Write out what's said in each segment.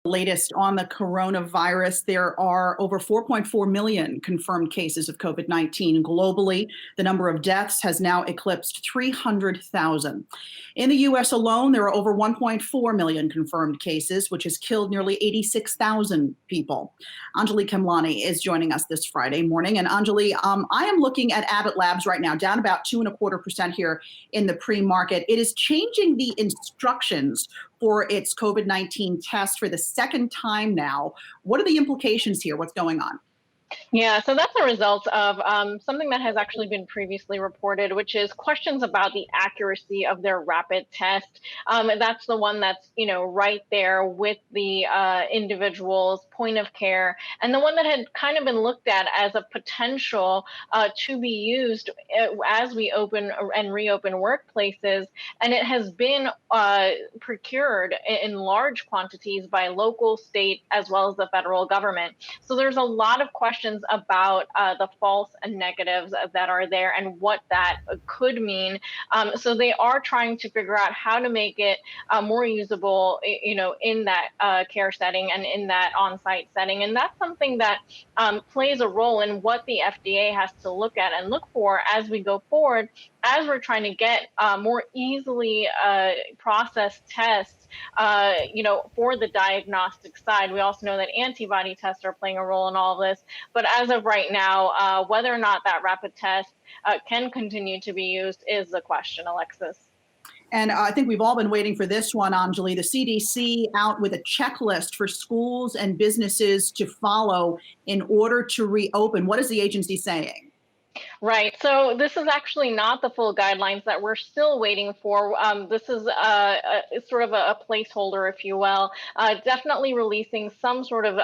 Latest on the coronavirus, there are over 4.4 million confirmed cases of COVID-19 globally. The number of deaths has now eclipsed 300,000. In the U.S. alone, there are over 1.4 million confirmed cases, which has killed nearly 86,000 people. Anjalee Khemlani is joining us this Friday morning. And Anjalee, I am looking at Abbott Labs right now, down about 2.25% here in the pre-market. It is changing the instructions for its COVID-19 test for the second time now. What are the implications here? What's going on? Yeah, so that's a result of something that has actually been previously reported, which is questions about the accuracy of their rapid test. That's the one that's, right there with the individual's point of care, and the one that had kind of been looked at as a potential to be used as we open and reopen workplaces. And it has been procured in large quantities by local, state, as well as the federal government. So there's a lot of questions about the false and negatives that are there and what that could mean. So they are trying to figure out how to make it more usable, in that care setting and in that on-site setting. And that's something that plays a role in what the FDA has to look at and look for as we go forward, as we're trying to get more easily processed tests, for the diagnostic side. We also know that antibody tests are playing a role in all of this. But as of right now, whether or not that rapid test can continue to be used is the question, Alexis. And I think we've all been waiting for this one, Anjalee. The CDC out with a checklist for schools and businesses to follow in order to reopen. What is the agency saying? Right. So this is actually not the full guidelines that we're still waiting for. This is sort of a placeholder, if you will, definitely releasing some sort of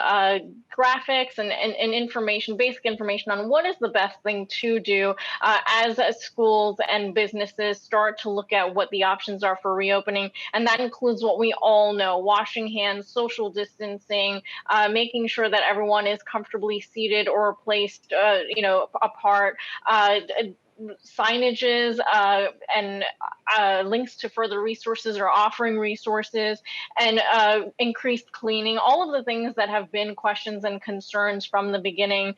graphics and information, basic information on what is the best thing to do as schools and businesses start to look at what the options are for reopening. And that includes what we all know: washing hands, social distancing, making sure that everyone is comfortably seated or placed, apart. Signages and links to further resources or offering resources, and increased cleaning, all of the things that have been questions and concerns from the beginning.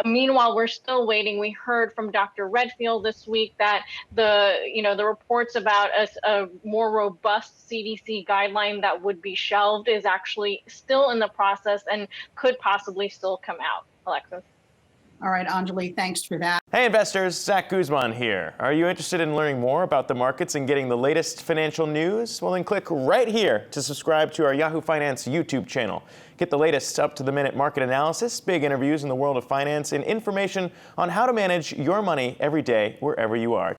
Meanwhile, we're still waiting. We heard from Dr. Redfield this week that the reports about a more robust CDC guideline that would be shelved is actually still in the process and could possibly still come out. Alexis. All right, Anjalee, thanks for that. Hey investors, Zach Guzman here. Are you interested in learning more about the markets and getting the latest financial news? Well, then click right here to subscribe to our Yahoo Finance YouTube channel. Get the latest up-to-the-minute market analysis, big interviews in the world of finance, and information on how to manage your money every day wherever you are.